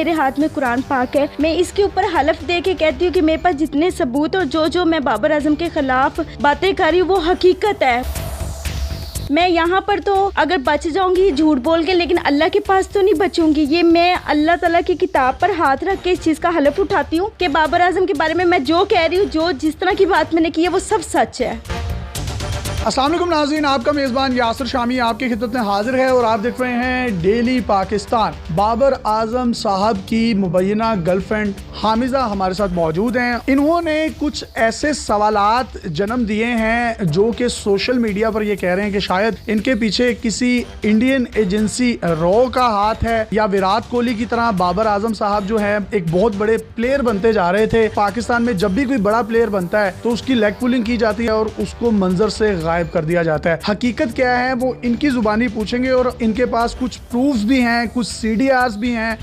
मेरे हाथ में कुरान पाक है, मैं इसके ऊपर हलफ दे के कहती हूँ कि मेरे पास जितने सबूत और जो मैं बाबर आजम के खिलाफ बातें कर रही हूँ वो हकीकत है। मैं यहाँ पर तो अगर बच जाऊंगी झूठ बोल के, लेकिन अल्लाह के पास तो नहीं बचूंगी। ये मैं अल्लाह ताला की किताब पर हाथ रख के इस चीज़ का हलफ उठाती हूँ कि बाबर आजम के बारे में मैं जो कह रही हूँ, जो जिस तरह की बात मैंने की है वो सब सच है। अस्सलाम वालेकुम नाज़रीन, आपका मेज़बान यासिर शामी आपकी खिदमत में हाजिर है और आप देख रहे हैं डेली पाकिस्तान। बाबर आजम साहब की मुबैना गर्लफ्रेंड हामिजा हमारे साथ मौजूद हैं। इन्होंने कुछ ऐसे सवालात जन्म दिए हैं जो कि सोशल मीडिया पर ये कह रहे हैं कि शायद इनके पीछे किसी इंडियन एजेंसी रॉ का हाथ है, या विराट कोहली की तरह बाबर आजम साहब जो है एक बहुत बड़े प्लेयर बनते जा रहे थे। पाकिस्तान में जब भी कोई बड़ा प्लेयर बनता है तो उसकी लेग पुलिंग की जाती है और उसको मंजर से गायब कर दिया जाता है। हकीकत क्या है वो इनकी जुबानी पूछेंगे और इनके पास कुछ प्रूफ्स भी हैं, कुछ CDRs भी हैं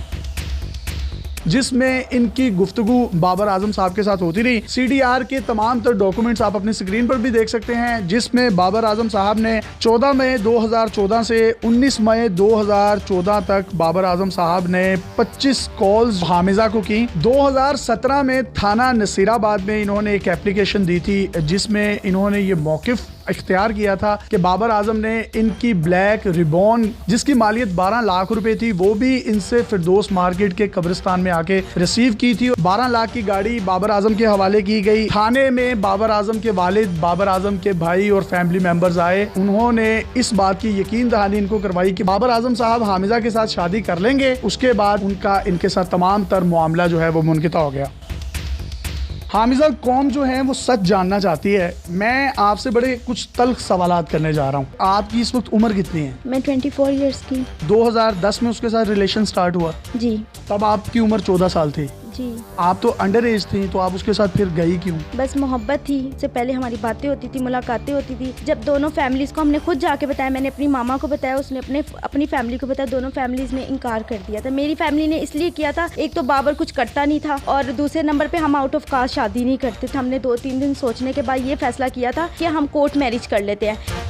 जिसमें इनकी गुफ्तगू बाबर आजम साहब के साथ होती रही। CDR के तमाम तर डॉक्यूमेंट्स आप अपनी स्क्रीन पर भी देख सकते हैं, जिसमें बाबर आजम साहब ने 14 मई 2014 से 19 मई 2014 तक बाबर आजम साहब ने 25 कॉल्स हामिजा को की। 2017 में थाना नसीराबाद में इन्होंने एक एप्लीकेशन दी थी जिसमें इन्होंने ये मौकिफ इख्तियार किया था कि बाबर आजम ने इनकी ब्लैक रिबॉन जिसकी मालियत 12 लाख रुपए थी वो भी इनसे फिरदौस मार्केट के कब्रिस्तान में आके रिसीव की थी। 12 लाख की गाड़ी बाबर आजम के हवाले की गई। थाने में बाबर आजम के वालिद, बाबर आजम के भाई और फैमिली मेंबर्स आए। उन्होंने इस बात की यकीन दहानी इनको करवाई कि बाबर आजम साहब हामिजा के साथ शादी कर लेंगे। उसके बाद उनका इनके साथ तमाम तर मामला जो है वो मुनक़िता हो गया। हामिजा कौम जो है वो सच जानना चाहती है। मैं आपसे बड़े कुछ तल्ख सवालात करने जा रहा हूँ। आपकी इस वक्त उम्र कितनी है? मैं 24 इयर्स की। 2010 में उसके साथ रिलेशन स्टार्ट हुआ जी। तब आपकी उम्र 14 साल थी जी। आप तो अंडर एज थी, तो आप उसके साथ फिर गई क्यों? बस मोहब्बत थी। इससे पहले हमारी बातें होती थी, मुलाकातें होती थी। जब दोनों फैमिलीज को हमने खुद जाके बताया, मैंने अपनी मामा को बताया, उसने अपनी फैमिली को बताया, दोनों फैमिलीज ने इनकार कर दिया था। मेरी फैमिली ने इसलिए किया था, एक तो बाबर कुछ करता नहीं था और दूसरे नंबर पे हम आउट ऑफ कास्ट शादी नहीं करते थे। हमने 2-3 दिन सोचने के बाद ये फैसला किया था कि हम कोर्ट मैरिज कर लेते हैं।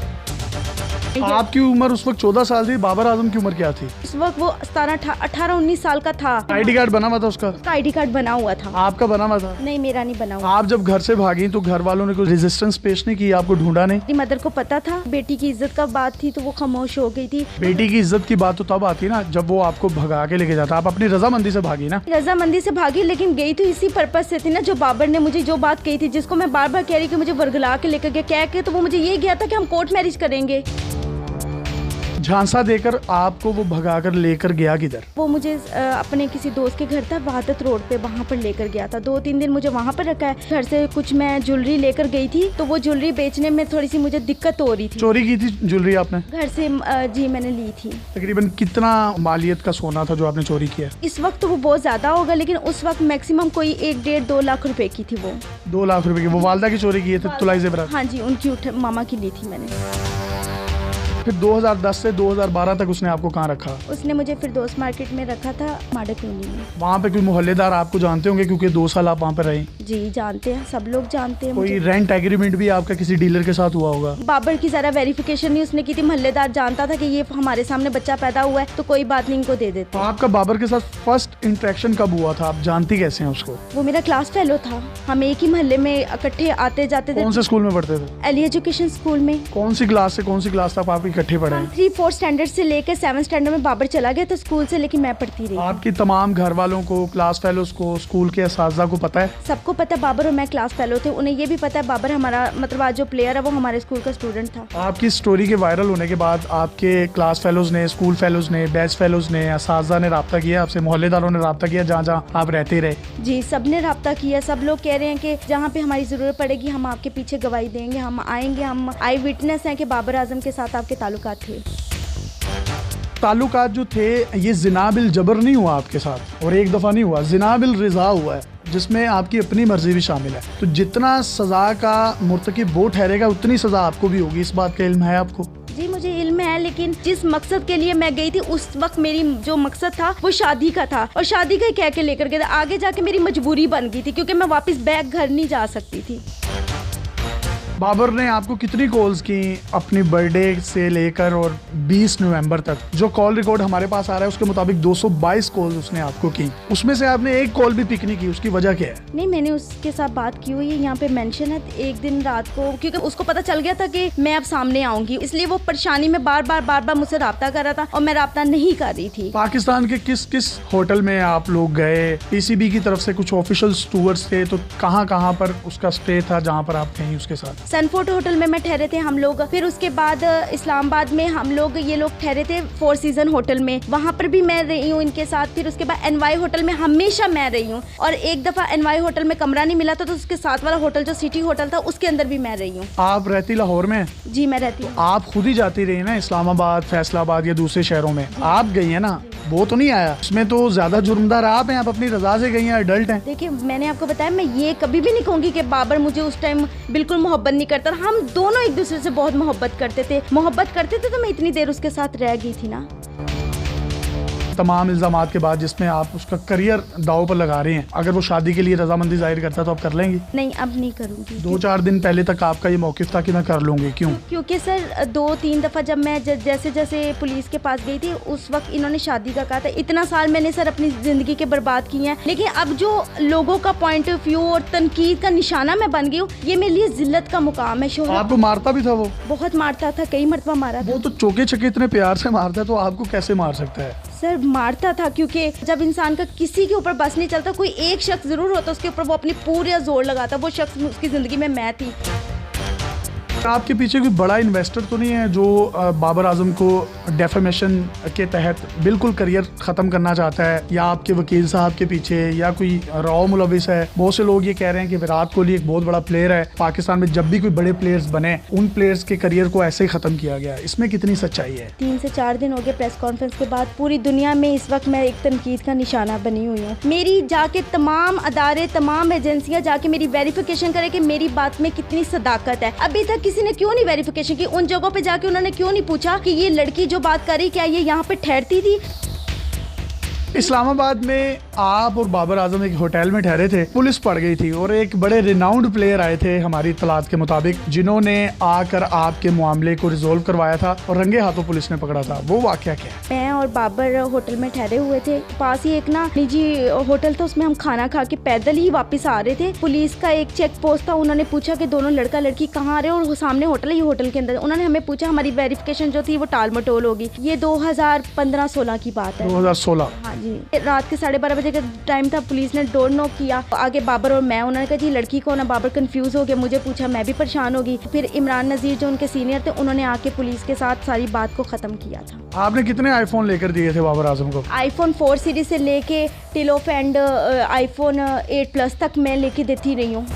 आपकी उम्र उस वक्त 14 साल थी, बाबर आजम की उम्र क्या थी? उस वक्त वो 18-19 साल का था। ID कार्ड बना हुआ था उसका? ID कार्ड बना हुआ था। आपका बना हुआ था? नहीं, मेरा नहीं बना हुआ। आप जब घर से भागी तो घर वालों ने कोई रेजिस्टेंस पेश नहीं की, आपको ढूंढा नहीं? मेरी मदर को पता था बेटी की इज्जत का बात थी तो वो खामोश हो गई थी। बेटी की इज्जत की बात तो तब आती ना जब वो आपको भगा के लेके जाता। आप अपनी रजामंदी से भागी ना? रजामंदी से भागी, लेकिन गई तो इसी पर्पज से थी ना, जो बाबर ने मुझे जो बात कही थी, जिसको मैं बार बार कह रही कि मुझे वर्गला के लेकर गया, कह के तो वो मुझे ये गया था कि हम कोर्ट मैरिज करेंगे। झांसा देकर आपको वो भगाकर लेकर गया किधर? वो मुझे अपने किसी दोस्त के घर था, वहादत रोड पे, वहाँ पर लेकर गया था। 2-3 दिन मुझे वहाँ पर रखा है। घर से कुछ मैं ज्वेलरी लेकर गई थी तो वो ज्वेलरी बेचने में थोड़ी सी मुझे दिक्कत हो रही थी। चोरी की थी ज्वेलरी आपने? घर से जी मैंने ली थी। तकरीबन कितना मालियत का सोना था जो आपने चोरी किया? इस वक्त तो वो बहुत ज्यादा होगा, लेकिन उस वक्त मैक्सिमम कोई 1-1.5-2 लाख रुपए की थी। वो 2 लाख रुपए की वो वालदा की चोरी की थे, तुलाई ज़ेवरात? हाँ जी, उनकी मामा की ली थी मैंने। फिर 2010 से 2012 तक उसने आपको कहाँ रखा? उसने मुझे फिरदौस मार्केट में रखा था, माडा कॉलोनी में। वहाँ पे कोई मोहल्लेदार आपको जानते होंगे क्योंकि 2 साल आप वहाँ पे रहे? जी जानते हैं, सब लोग जानते हैं। कोई रेंट एग्रीमेंट भी आपका किसी डीलर के साथ हुआ होगा? बाबर की जरा वेरिफिकेशन नहीं उसने की थी। मोहल्लेदार जानता था कि ये हमारे सामने बच्चा पैदा हुआ है तो कोई बात नहीं, इनको दे देते। तो आपका बाबर के साथ फर्स्ट इंटरेक्शन कब हुआ था? आप जानती कैसे हैं उसको? वो मेरा क्लास फेलो था, हम एक ही मोहल्ले में इकट्ठे आते जाते थे। कौन से स्कूल में पढ़ते थे? एली एजुकेशन स्कूल में। कौन सी क्लास से कौन सी क्लास तक आप इकट्ठे पढ़े? 3-4 स्टैंडर्ड से लेकर 7 स्टैंडर्ड में बाबर चला गया था स्कूल से, लेकिन मैं पढ़ती रही। आपकी तमाम घर वालों को, क्लास फेलोज को, स्कूल के असातिज़ा को पता है? सबको पता है बाबर और मैं क्लास फेलो थे। उन्हें ये भी पता है बाबर हमारा मतलब आज जो प्लेयर है वो हमारे स्कूल का स्टूडेंट था। आपकी स्टोरी के वायरल होने के बाद आपके क्लास फेलोज ने, स्कूल फेलोज ने, बैच फेलोज ने, असातिज़ा ने राब्ता किया आपसे? मोहल्लेदारों ने राब्ता किया जहाँ जहाँ आप रहते रहे? जी, सब ने राब्ता किया। सब लोग कह रहे हैं कि जहाँ पे हमारी जरूरत पड़ेगी हम आपके पीछे गवाही देंगे, हम आएंगे। हम आई विटनेस हैं कि बाबर आजम के साथ आपके ताल्लुकात थे। ताल्लुकात जो थे ये जिना बिल जबर नहीं हुआ आपके साथ, और एक दफ़ा नहीं हुआ, जिना बिल रिजा हुआ है जिसमें आपकी अपनी मर्जी भी शामिल है। तो जितना सज़ा का मुर्तकिब वो ठहरेगा उतनी सज़ा आपको भी होगी, इस बात का इल्म है आपको? जी मुझे इल्म है, लेकिन जिस मकसद के लिए मैं गई थी उस वक्त मेरी जो मकसद था वो शादी का था, और शादी का कह के लेकर गए थे। आगे जाके मेरी मजबूरी बन गई थी क्योंकि मैं वापस बैक घर नहीं जा सकती थी। बाबर ने आपको कितनी कॉल्स की अपनी बर्थडे से लेकर और 20 नवंबर तक? जो कॉल रिकॉर्ड हमारे पास आ रहा है उसके मुताबिक 222 कॉल उसने आपको की, उसमें से आपने एक कॉल भी पिक नहीं की, उसकी वजह क्या है? नहीं, मैंने उसके साथ बात की हुई है, यहाँ पे मेंशन है। एक दिन रात को, क्योंकि उसको पता चल गया था कि मैं अब सामने आऊंगी, इसलिए वो परेशानी में बार बार मुझसे राब्ता कर रहा था और मैं राब्ता नहीं कर रही थी। पाकिस्तान के किस किस होटल में आप लोग गए? पीसीबी की तरफ से कुछ ऑफिशियल टूर्स थे, तो कहाँ पर उसका स्टे था जहाँ पर आप गई उसके साथ? सनफोर्ट होटल में मैं ठहरे थे हम लोग, फिर उसके बाद इस्लामाबाद में हम लोग ये लोग ठहरे थे 4 सीजन होटल में, वहाँ पर भी मैं रही हूँ इनके साथ। फिर उसके बाद एनवाई होटल में हमेशा मैं रही हूँ, और एक दफा एनवाई होटल में कमरा नहीं मिला था तो उसके साथ वाला होटल जो सिटी होटल था उसके अंदर भी मैं रही हूँ। आप रहती लाहौर में? जी, मैं रहती हूँ। आप खुद ही जाती रही ना इस्लामाबाद, फैसलाबाद या दूसरे शहरों में? आप गई है ना, वो तो नहीं आया उसमें, तो ज्यादा जुर्मदार आप हैं, आप अपनी रजा से गई हैं, अडल्ट हैं। देखिए, मैंने आपको बताया, मैं ये कभी भी नहीं कहूँगी कि बाबर मुझे उस टाइम बिल्कुल मोहब्बत नहीं करता। हम दोनों एक दूसरे से बहुत मोहब्बत करते थे तो मैं इतनी देर उसके साथ रह गई थी ना। तमाम इल्जामात के बाद जिसमें आप उसका करियर दाव पर लगा रहे हैं, अगर वो शादी के लिए रजामंदी जाहिर करता तो आप कर लेंगी? नहीं, अब नहीं करूँगी। 2-4 दिन पहले तक आपका ये मौकिफ था कि मैं कर लूंगी, क्यों? क्योंकि सर 2-3 दफा जब मैं जैसे पुलिस के पास गई थी उस वक्त इन्होंने शादी का कहा था। इतना साल मैंने सर अपनी जिंदगी के बर्बाद किए हैं, लेकिन अब जो लोगों का पॉइंट ऑफ व्यू और तनकीद का निशाना मैं बन गई हूँ, ये मेरे लिए जिल्लत का मुकाम है। शोहरत आपको मारता भी था वो? बहुत मारता था, कई मरतबा मारा था। वो तो चौके छक्के इतने प्यार से मारता है, तो आपको कैसे मार सकता है? सर मारता था, क्योंकि जब इंसान का किसी के ऊपर बस नहीं चलता, कोई एक शख्स जरूर होता उसके ऊपर वो अपनी पूरा जोर लगाता। वो शख्स उसकी जिंदगी में मैं थी। आपके पीछे कोई बड़ा इन्वेस्टर तो नहीं है जो बाबर आजम को डेफेमेशन के तहत बिल्कुल करियर ख़त्म करना चाहता है, या आपके वकील साहब के पीछे या कोई रॉ मुलविस है? बहुत से लोग ये कह रहे हैं कि विराट कोहली एक बहुत बड़ा प्लेयर है, पाकिस्तान में जब भी कोई बड़े प्लेयर्स बने उन प्लेयर्स के करियर को ऐसे ही ख़त्म किया गया। इसमें कितनी सच्चाई है? 3 से 4 दिन हो गए प्रेस कॉन्फ्रेंस के बाद। पूरी दुनिया में इस वक्त मैं एक तनकीद का निशाना बनी हुई हूँ। मेरी जाके तमाम अदारे, तमाम एजेंसियाँ जाके मेरी वेरिफिकेशन करे कि मेरी बात में कितनी सदाकत है। अभी तक किसी ने क्यों नहीं वेरिफिकेशन की? उन जगहों पे जाके उन्होंने क्यों नहीं पूछा कि ये लड़की जो बात कर रही क्या ये यहाँ पे ठहरती थी? इस्लामाबाद में आप और बाबर आजम एक होटल में ठहरे थे, पुलिस पड़ गई थी और एक बड़े रिनाउंड प्लेयर आए थे हमारी इत्तलात के मुताबिक, जिन्होंने आकर आपके मामले को रिजोल्व करवाया था और रंगे हाथों पुलिस ने पकड़ा था। वो वाकया क्या है? मैं और बाबर होटल में ठहरे हुए थे, पास ही एक ना निजी होटल था, उसमें हम खाना खा के पैदल ही वापस आ रहे थे। पुलिस का एक चेक पोस्ट था, उन्होंने पूछा कि दोनों लड़का लड़की कहाँ आ रहे हैं, और सामने होटल है, ये होटल के अंदर। उन्होंने हमें पूछा, हमारी वेरिफिकेशन जो थी वो टाल मटोल होगी। ये 2015-16 की बात है। 2016? हाँ जी, रात के 12:30 बजे का टाइम था। पुलिस ने डोर नॉक किया, आगे बाबर और मैं। उन्होंने कहा जी लड़की कौन है? बाबर कंफ्यूज हो गया, मुझे पूछा, मैं भी परेशान हो गई। फिर इमरान नजीर जो उनके सीनियर थे, उन्होंने आके पुलिस के साथ सारी बात को खत्म किया था। आपने कितने आईफोन लेकर दिए थे बाबर आजम को? iPhone 4 सीरीज से लेके till of and iPhone 8 plus तक मैं लेके देती रही हूँ।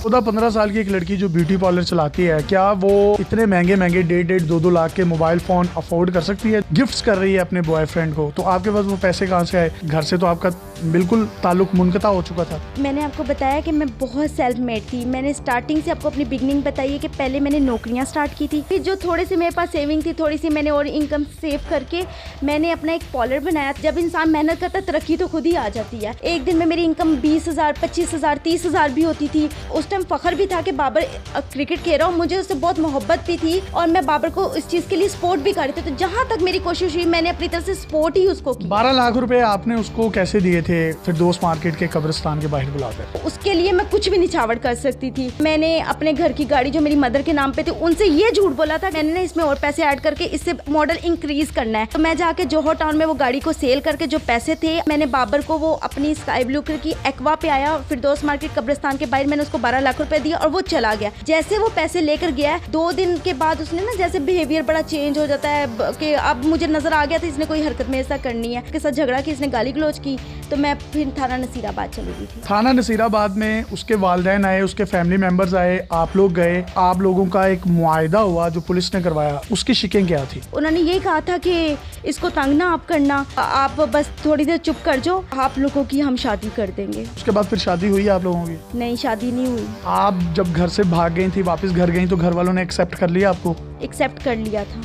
14-15 साल की एक लड़की जो ब्यूटी पार्लर चलाती है, क्या वो इतने महंगे 1.5-2 लाख के मोबाइल फोन अफोर्ड कर सकती है? गिफ्ट्स कर रही है अपने बॉयफ्रेंड को, तो आपके पास वो पैसे कहाँ से आए? घर से तो आपका बिल्कुल ताल्लुक मुनक़ता हो चुका था। मैंने आपको बताया कि मैं बहुत सेल्फ मेड थी। मैंने स्टार्टिंग से आपको अपनी बिगनिंग बताई है कि पहले मैंने नौकरियां स्टार्ट की थी, फिर जो थोड़े से मेरे पास सेविंग थी, थोड़ी सी मैंने और इनकम सेव करके मैंने अपना एक पार्लर बनाया। जब इंसान मेहनत करता तरक्की तो खुद ही आ जाती है। एक दिन में मेरी इनकम 20,000, 25,000, 30,000 भी होती थी। उस टाइम फखर भी था कि बाबर क्रिकेट खेल रहा हूँ, मुझे उससे बहुत मोहब्बत भी थी और मैं बाबर को इस चीज के लिए सपोर्ट भी कर रही थी। तो जहाँ तक मेरी कोशिश हुई मैंने अपनी तरफ से सपोर्ट ही उसको की। 12 लाख रुपए आपने उसको कैसे दिए थे फिर दोस्त मार्केट के कब्रिस्तान के बाहर बुलाकर? उसके लिए मैं कुछ भी निछावर कर सकती थी। मैंने अपने घर की गाड़ी जो मेरी मदर के नाम पे थी उनसे ये झूठ बोला था मैंने ना इसमें और पैसे ऐड करके इससे मॉडल इंक्रीज करना है। तो मैं जाके जोहर टाउन में वो गाड़ी को सेल करके जो पैसे थे मैंने बाबर को वो अपनी स्काई ब्लू कलर की एक्वा पे आया, फिर दोस्त मार्केट कब्रिस्तान के बाहर मैंने उसको 12 लाख रुपए दिया और वो चला गया। जैसे वो पैसे लेकर गया 2 दिन के बाद उसने ना जैसे बिहेवियर बड़ा चेंज हो जाता है कि अब मुझे नजर आ गया था इसने कोई हरकत में ऐसा करनी है, इसके साथ झगड़ा की, इसने गाली गलौज की। तो मैं फिर थाना नसीराबाद चली गई थी। थाना नसीराबाद में उसके वालिदैन आए, उसके फैमिली मेंबर्स आए, आप लोग गए, आप लोगों का एक मुआहिदा हुआ जो पुलिस ने करवाया, उसकी शिकें क्या थी? उन्होंने यही कहा था कि इसको तंग ना आप करना, आप बस थोड़ी देर चुप कर जाओ, आप लोगों की हम शादी कर देंगे। उसके बाद फिर शादी हुई आप लोगों की? नहीं, शादी नहीं हुई। आप जब घर से भाग गई थी, वापस घर गई, तो घर वालों ने एक्सेप्ट कर लिया आपको? एक्सेप्ट कर लिया था।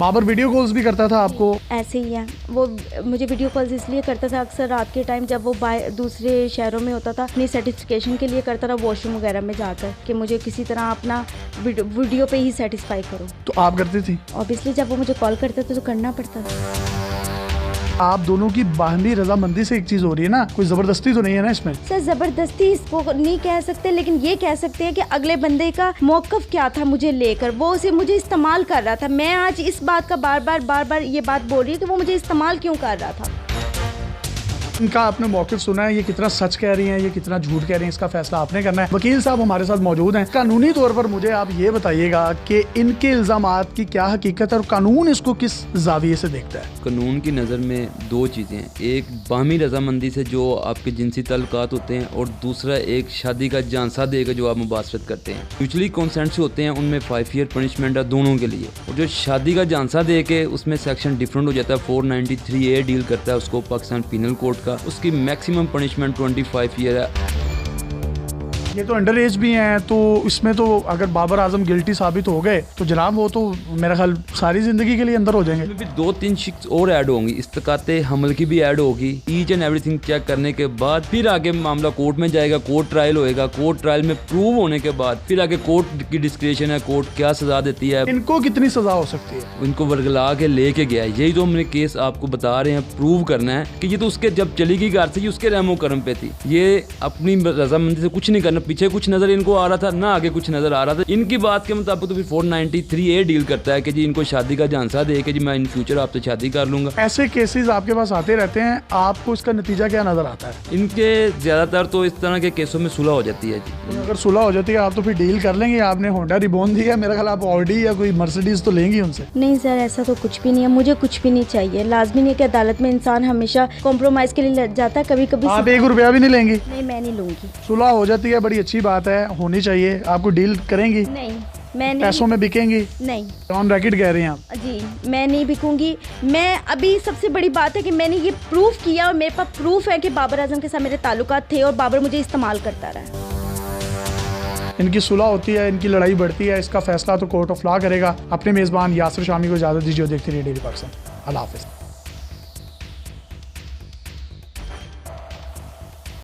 बाबर वीडियो कॉल्स भी करता था आपको? ऐसे ही है वो, मुझे वीडियो कॉल्स इसलिए करता था अक्सर रात के टाइम जब वो दूसरे शहरों में होता था, अपनी सर्टिफिकेशन के लिए करता था वॉशरूम वगैरह में जाकर कि मुझे किसी तरह अपना वीडियो पे ही सेटिस्फाई करो। तो आप करती थी? ऑब्वियसली जब वो मुझे कॉल करता था तो करना पड़ता था। आप दोनों की बाहमी रजामंदी से एक चीज हो रही है ना, कोई जबरदस्ती तो नहीं है ना इसमें? सर जबरदस्ती इसको नहीं कह सकते, लेकिन ये कह सकते हैं कि अगले बंदे का मौकफ क्या था मुझे लेकर, वो उसे मुझे इस्तेमाल कर रहा था। मैं आज इस बात का बार बार ये बात बोल रही हूँ कि वो मुझे इस्तेमाल क्यों कर रहा था। इनका आपने मौक़िफ़ सुना है, ये कितना सच कह रही हैं, ये कितना झूठ कह रही हैं, इसका फैसला आपने करना है। वकील साहब हमारे साथ मौजूद हैं। कानूनी तौर पर मुझे आप ये बताइएगा कि इनके इल्ज़ामात की क्या हकीकत है और कानून इसको किस जाविये से देखता है? कानून की नज़र में दो चीज़ें हैं, एक बाहमी रजामंदी से जो आपके जिनसी ताल्लुकात होते हैं और दूसरा एक शादी का झांसा देकर जो आप मुबाशरत करते हैं। म्यूचुअली कंसेंट से होते हैं, उनमें 5 ईयर पनिशमेंट है दोनों के लिए। और जो शादी का झांसा दे के उसमें सेक्शन डिफरेंट हो जाता है, 493A डील करता है उसको पाकिस्तान पीनल कोड का, उसकी मैक्सिमम पनिशमेंट 25 ईयर है। ये तो अंडर एज भी हैं, तो इसमें तो अगर बाबर आजम गिल्टी साबित हो गए तो जनाब वो तो मेरा ख्याल सारी जिंदगी के लिए अंदर हो जाएंगे। फिर 2-3 शिक्स और ऐड होंगी, इस्तकाते हमल की भी ऐड होगी। ईच एंड एवरीथिंग चेक करने के बाद फिर आगे मामला कोर्ट में जाएगा, कोर्ट ट्रायल होएगा। कोर्ट ट्रायल में प्रूव होने के बाद फिर आगे कोर्ट की डिस्क्रिप्शन है, कोर्ट क्या सजा देती है। इनको कितनी सजा हो सकती है? इनको वर्गला के लेके गया, यही तो हमने केस आपको बता रहे हैं। प्रूव करना है कि ये तो उसके जब चली गई घर से, ये उसके रहमो करम पे थी, ये अपनी रजामंदी से कुछ नहीं करना। पीछे कुछ नजर इनको आ रहा था ना, आगे कुछ नजर आ रहा था। इनकी बात के मुताबिक तो फिर 493A डील करता है कि जी इनको शादी का झांसा दे के जी मैं इन फ्यूचर आपसे शादी कर लूंगा। ऐसे केसेस आपके पास आते रहते हैं, आपको इसका नतीजा क्या नजर आता है? इनके ज्यादातर तो इस तरह के केसों में सुलह हो जाती है जी। अगर सुलह हो जाती है आप तो फिर डील कर लेंगे। आपने होंडा रिबोन दिया, मेरा ख्याल आप ऑडी या कोई मर्सिडीज तो लेंगी उनसे? नहीं सर, ऐसा तो कुछ भी नहीं है, मुझे कुछ भी नहीं चाहिए। लाजमी नहीं कि अदालत में इंसान हमेशा कॉम्प्रोमाइज के लिए जाता है, कभी कभी। आप 1 रुपया भी नहीं लेंगी? नहीं, मैं नहीं लूंगी। सुलह हो जाती है, बड़ी अच्छी बात है, होनी चाहिए। आपको डील करेंगी? नहीं, मैं नहीं। पैसों में बिकेंगी? नहीं। ऑन रैकेट कह रही हैं आप? जी, मैं नहीं बिकूंगी। मैं अभी सबसे बड़ी बात है कि मैंने ये प्रूफ किया और मेरे पास प्रूफ है कि बाबर आजम के साथ मेरे ताल्लुकात थे और बाबर मुझे इस्तेमाल करता रहा। इनकी सुलह होती है, इनकी लड़ाई बढ़ती है, इसका फैसला तो कोर्ट ऑफ लॉ करेगा। अपने मेज़बान यासिर शामी को इजाज़त दीजिए। देखते रहिए डेली पाकिस्तान। अल्लाह हाफ़िज़।